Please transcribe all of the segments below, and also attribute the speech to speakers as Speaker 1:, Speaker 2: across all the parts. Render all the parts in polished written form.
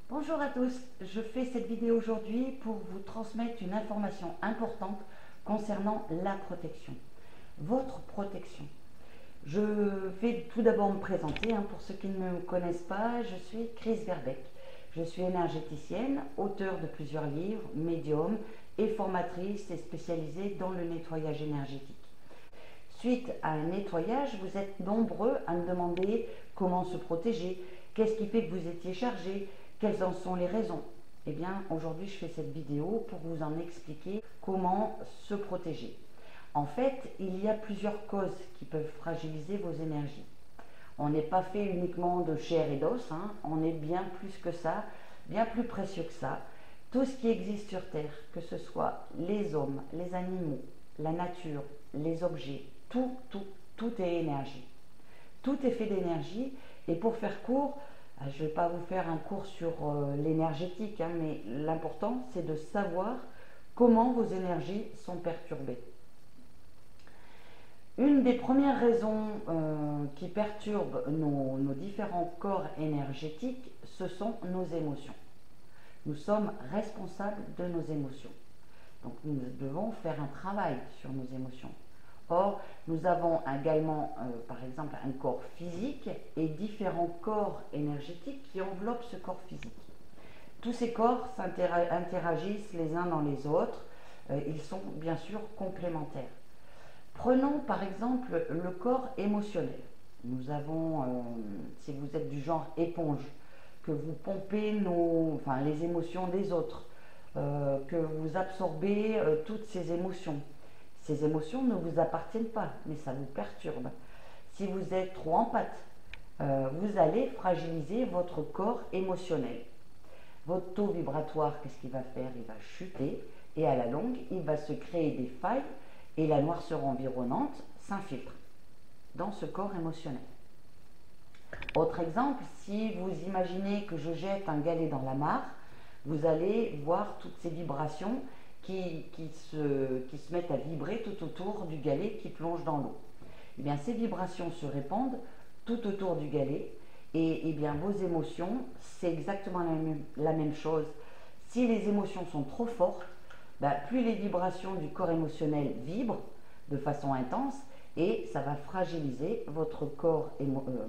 Speaker 1: Bonjour à tous, je fais cette vidéo aujourd'hui pour vous transmettre une information importante concernant la protection, votre protection. Je vais tout d'abord me présenter, pour ceux qui ne me connaissent pas, je suis Chris Verbeek. Je suis énergéticienne, auteure de plusieurs livres, médium et formatrice et spécialisée dans le nettoyage énergétique. Suite à un nettoyage, vous êtes nombreux à me demander comment se protéger, qu'est-ce qui fait que vous étiez chargé, quelles en sont les raisons. Eh bien, aujourd'hui, je fais cette vidéo pour vous en expliquer comment se protéger. En fait, il y a plusieurs causes qui peuvent fragiliser vos énergies. On n'est pas fait uniquement de chair et d'os, on est bien plus que ça, bien plus précieux que ça. Tout ce qui existe sur Terre, que ce soit les hommes, les animaux, la nature, les objets, tout est énergie. Tout est fait d'énergie. Et pour faire court, je ne vais pas vous faire un cours sur l'énergétique, mais l'important c'est de savoir comment vos énergies sont perturbées. Une des premières raisons qui perturbent nos différents corps énergétiques, ce sont nos émotions. Nous sommes responsables de nos émotions. Donc nous devons faire un travail sur nos émotions. Or, nous avons également, par exemple, un corps physique et différents corps énergétiques qui enveloppent ce corps physique. Tous ces corps interagissent les uns dans les autres. Ils sont bien sûr complémentaires. Prenons par exemple le corps émotionnel. Nous avons, si vous êtes du genre éponge, que vous pompez les émotions des autres, que vous absorbez toutes ces émotions. Ces émotions ne vous appartiennent pas, mais ça vous perturbe. Si vous êtes trop en pâte, vous allez fragiliser votre corps émotionnel. Votre taux vibratoire, qu'est-ce qu'il va faire? Il va chuter et à la longue, il va se créer des failles et la noirceur environnante s'infiltre dans ce corps émotionnel. Autre exemple, si vous imaginez que je jette un galet dans la mare, vous allez voir toutes ces vibrations qui se mettent à vibrer tout autour du galet qui plonge dans l'eau. Eh bien, ces vibrations se répandent tout autour du galet et bien, vos émotions, c'est exactement la même chose. Si les émotions sont trop fortes, plus les vibrations du corps émotionnel vibrent de façon intense et ça va fragiliser votre corps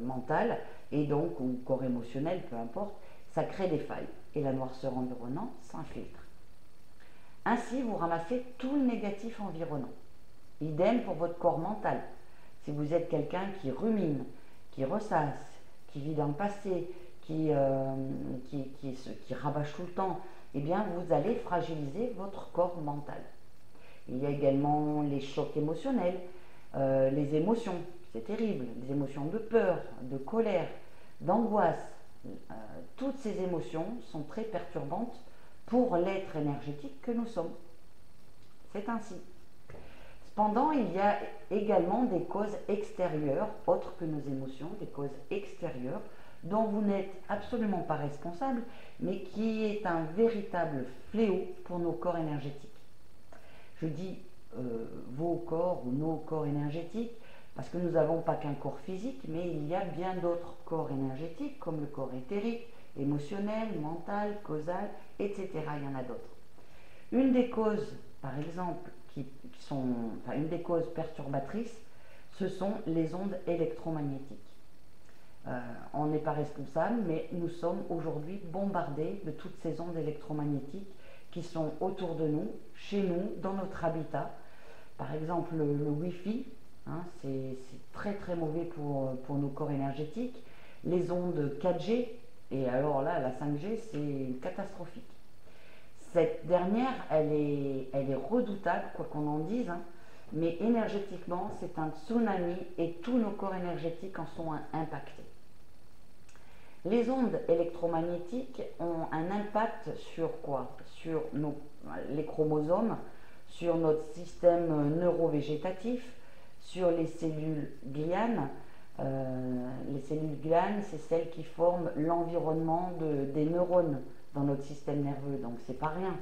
Speaker 1: mental et donc, ou corps émotionnel, peu importe, ça crée des failles et la noirceur environnante s'infiltre. Ainsi, vous ramassez tout le négatif environnant. Idem pour votre corps mental. Si vous êtes quelqu'un qui rumine, qui ressasse, qui vit dans le passé, qui rabâche tout le temps, eh bien, vous allez fragiliser votre corps mental. Il y a également les chocs émotionnels, les émotions, c'est terrible, les émotions de peur, de colère, d'angoisse. Toutes ces émotions sont très perturbantes pour l'être énergétique que nous sommes. C'est ainsi. Cependant, il y a également des causes extérieures, autres que nos émotions, des causes extérieures dont vous n'êtes absolument pas responsable, mais qui est un véritable fléau pour nos corps énergétiques. Je dis vos corps ou nos corps énergétiques parce que nous n'avons pas qu'un corps physique, mais il y a bien d'autres corps énergétiques comme le corps éthérique, émotionnel, mental, causal, etc. Il y en a d'autres. Une des causes, par exemple, une des causes perturbatrices, ce sont les ondes électromagnétiques. On n'est pas responsable, mais nous sommes aujourd'hui bombardés de toutes ces ondes électromagnétiques qui sont autour de nous, chez nous, dans notre habitat. Par exemple, le Wi-Fi, c'est très très mauvais pour nos corps énergétiques. Les ondes 4G, et alors là, la 5G, c'est catastrophique. Cette dernière, elle est redoutable, quoi qu'on en dise, mais énergétiquement, c'est un tsunami et tous nos corps énergétiques en sont impactés. Les ondes électromagnétiques ont un impact sur quoi? Sur les chromosomes, sur notre système neurovégétatif, sur les cellules glianes. Les cellules glianes, c'est celles qui forment l'environnement des neurones dans notre système nerveux, donc c'est pas rien.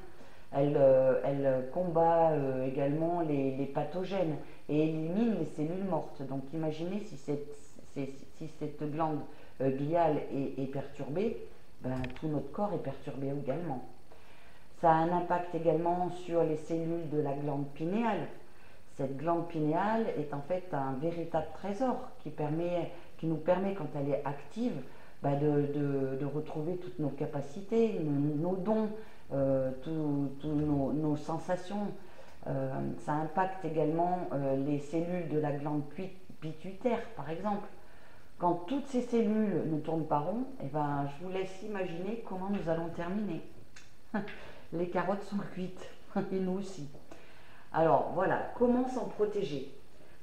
Speaker 1: Elle combat également les pathogènes et élimine les cellules mortes. Donc imaginez si cette glande gliale est perturbée, ben, tout notre corps est perturbé également. Ça a un impact également sur les cellules de la glande pinéale. Cette glande pinéale est en fait un véritable trésor qui nous permet, quand elle est active, bah de retrouver toutes nos capacités, nos dons, tous nos sensations. Ça impacte également les cellules de la glande pituitaire, par exemple. Quand toutes ces cellules ne tournent pas rond, eh ben, je vous laisse imaginer comment nous allons terminer. Les carottes sont cuites, et nous aussi. Alors voilà, comment s'en protéger?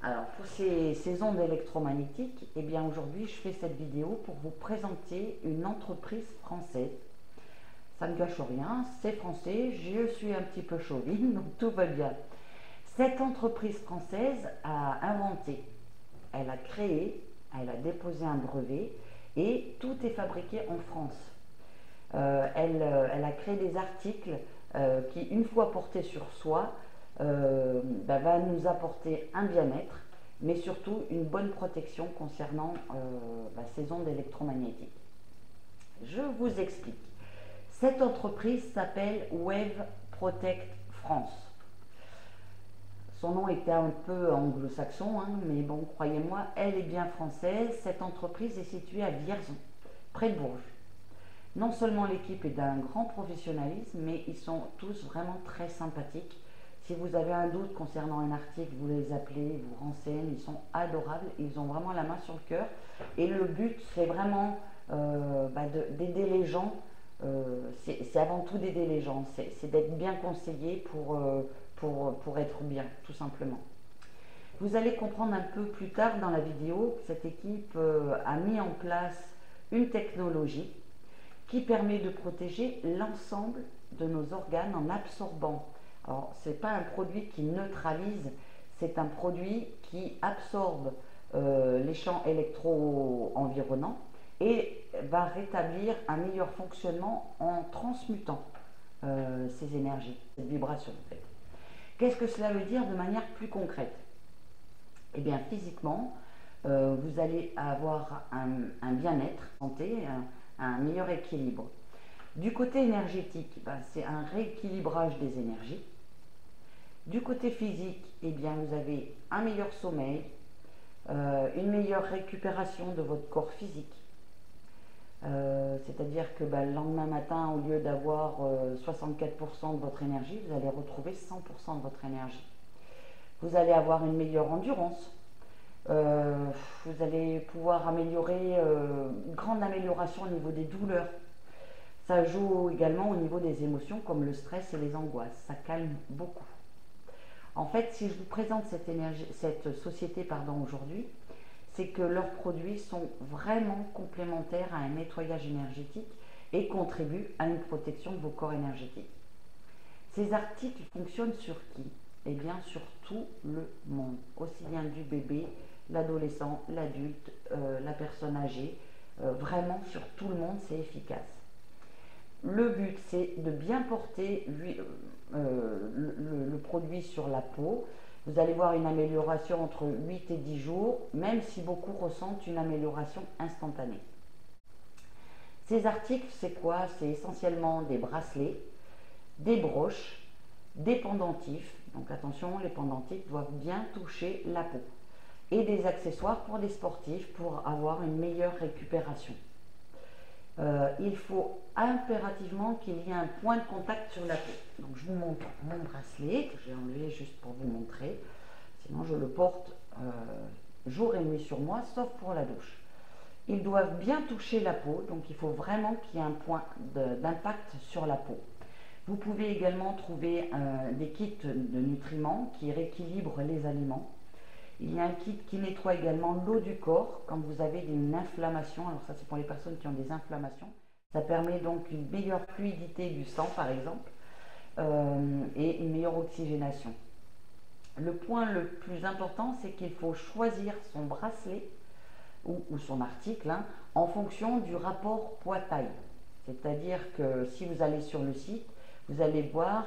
Speaker 1: Alors pour ces ondes électromagnétiques, eh bien aujourd'hui je fais cette vidéo pour vous présenter une entreprise française. Ça ne gâche rien, c'est français, je suis un petit peu chauvine, donc tout va bien. Cette entreprise française a inventé, elle a créé, elle a déposé un brevet et tout est fabriqué en France. Elle a créé des articles qui, une fois portés sur soi, va nous apporter un bien-être, mais surtout une bonne protection concernant ces ondes électromagnétiques. Je vous explique. Cette entreprise s'appelle Wave Protect France. Son nom était un peu anglo-saxon, hein, mais bon, croyez-moi, elle est bien française. Cette entreprise est située à Vierzon, près de Bourges. Non seulement l'équipe est d'un grand professionnalisme, mais ils sont tous vraiment très sympathiques. Si vous avez un doute concernant un article, vous les appelez, vous renseignez, ils sont adorables, ils ont vraiment la main sur le cœur. Et le but, c'est vraiment d'aider les gens, c'est avant tout d'aider les gens, c'est d'être bien conseillé pour être bien, tout simplement. Vous allez comprendre un peu plus tard dans la vidéo que cette équipe a mis en place une technologie qui permet de protéger l'ensemble de nos organes en absorbant. Alors, ce n'est pas un produit qui neutralise, c'est un produit qui absorbe les champs électro-environnants et va rétablir un meilleur fonctionnement en transmutant ces énergies, cette vibration en fait. Qu'est-ce que cela veut dire de manière plus concrète? Eh bien, physiquement, vous allez avoir un bien-être, santé, un meilleur équilibre. Du côté énergétique, c'est un rééquilibrage des énergies. Du côté physique, eh bien, vous avez un meilleur sommeil, une meilleure récupération de votre corps physique. C'est-à-dire que le lendemain matin, au lieu d'avoir 64% de votre énergie, vous allez retrouver 100% de votre énergie. Vous allez avoir une meilleure endurance. Vous allez pouvoir améliorer, une grande amélioration au niveau des douleurs. Ça joue également au niveau des émotions comme le stress et les angoisses. Ça calme beaucoup. En fait, si je vous présente cette société aujourd'hui, c'est que leurs produits sont vraiment complémentaires à un nettoyage énergétique et contribuent à une protection de vos corps énergétiques. Ces articles fonctionnent sur qui? Eh bien, sur tout le monde, aussi bien du bébé, l'adolescent, l'adulte, la personne âgée, vraiment sur tout le monde, c'est efficace. Le but, c'est de bien porter le produit sur la peau. Vous allez voir une amélioration entre 8 et 10 jours, même si beaucoup ressentent une amélioration instantanée. Ces articles, c'est quoi? C'est essentiellement des bracelets, des broches, des pendentifs. Donc attention, les pendentifs doivent bien toucher la peau. Et des accessoires pour les sportifs pour avoir une meilleure récupération. Il faut impérativement qu'il y ait un point de contact sur la peau. Donc je vous montre mon bracelet que j'ai enlevé juste pour vous montrer. Sinon je le porte jour et nuit sur moi, sauf pour la douche. Ils doivent bien toucher la peau, donc il faut vraiment qu'il y ait un point d'impact sur la peau. Vous pouvez également trouver des kits de nutriments qui rééquilibrent les aliments. Il y a un kit qui nettoie également l'eau du corps quand vous avez une inflammation. Alors ça, c'est pour les personnes qui ont des inflammations. Ça permet donc une meilleure fluidité du sang, par exemple, et une meilleure oxygénation. Le point le plus important, c'est qu'il faut choisir son bracelet ou son article en fonction du rapport poids-taille. C'est-à-dire que si vous allez sur le site, vous allez voir,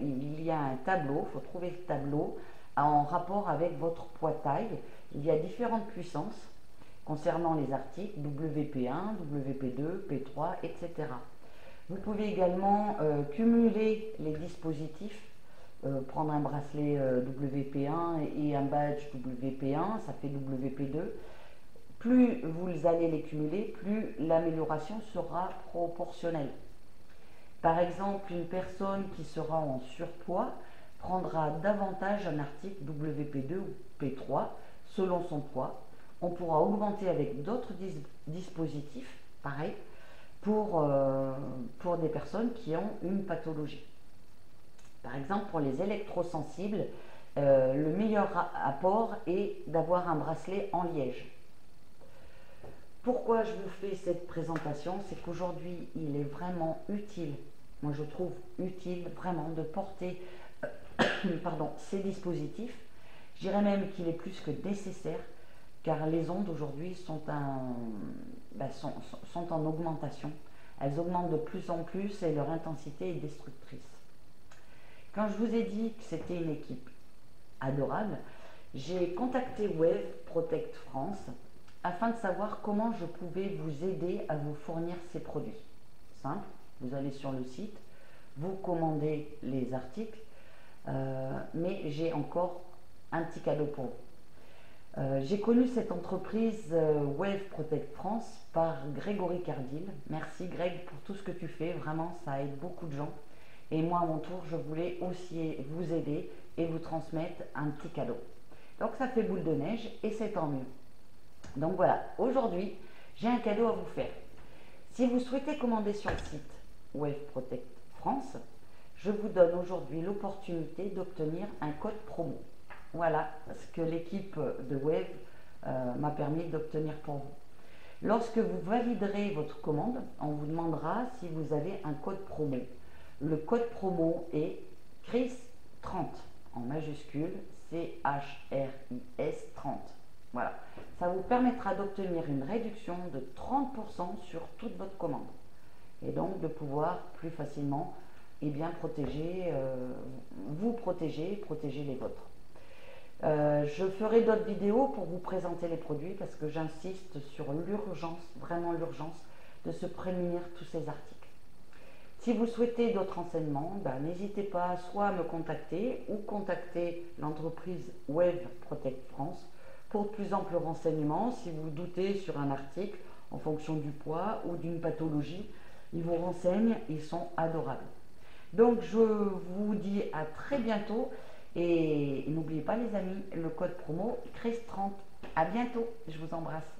Speaker 1: il y a un tableau, il faut trouver le tableau en rapport avec votre poids-taille. Il y a différentes puissances concernant les articles WP1, WP2, P3, etc. Vous pouvez également cumuler les dispositifs, prendre un bracelet WP1 et un badge WP1, ça fait WP2. Plus vous allez les cumuler, plus l'amélioration sera proportionnelle. Par exemple, une personne qui sera en surpoids prendra davantage un article WP2 ou P3 selon son poids. On pourra augmenter avec d'autres dispositifs, pareil, pour des personnes qui ont une pathologie. Par exemple, pour les électrosensibles, le meilleur apport est d'avoir un bracelet en liège. Pourquoi je vous fais cette présentation? C'est qu'aujourd'hui, il est vraiment utile, moi je trouve utile vraiment de porter ces dispositifs. Je dirais même qu'il est plus que nécessaire, car les ondes aujourd'hui sont en augmentation. Elles augmentent de plus en plus et leur intensité est destructrice. Quand je vous ai dit que c'était une équipe adorable, j'ai contacté Wave Protect France afin de savoir comment je pouvais vous aider à vous fournir ces produits. Simple, vous allez sur le site, vous commandez les articles, mais j'ai encore un petit cadeau pour vous. J'ai connu cette entreprise Wave Protect France par Grégory Cardil. Merci Greg pour tout ce que tu fais, vraiment ça aide beaucoup de gens. Et moi à mon tour, je voulais aussi vous aider et vous transmettre un petit cadeau. Donc ça fait boule de neige et c'est tant mieux. Donc voilà, aujourd'hui, j'ai un cadeau à vous faire. Si vous souhaitez commander sur le site Wave Protect France, je vous donne aujourd'hui l'opportunité d'obtenir un code promo. Voilà ce que l'équipe de Wave m'a permis d'obtenir pour vous. Lorsque vous validerez votre commande, on vous demandera si vous avez un code promo. Le code promo est CHRIS30 en majuscule, CHRIS 30. Voilà, ça vous permettra d'obtenir une réduction de 30% sur toute votre commande et donc de pouvoir plus facilement protéger, protéger les vôtres. Je ferai d'autres vidéos pour vous présenter les produits parce que j'insiste sur l'urgence, vraiment l'urgence de se prémunir tous ces articles. Si vous souhaitez d'autres renseignements, n'hésitez pas soit à me contacter ou contacter l'entreprise Wave Protect France pour de plus amples renseignements. Si vous doutez sur un article en fonction du poids ou d'une pathologie, ils vous renseignent, ils sont adorables. Donc je vous dis à très bientôt et n'oubliez pas les amis, le code promo CHRIS30. À bientôt, je vous embrasse.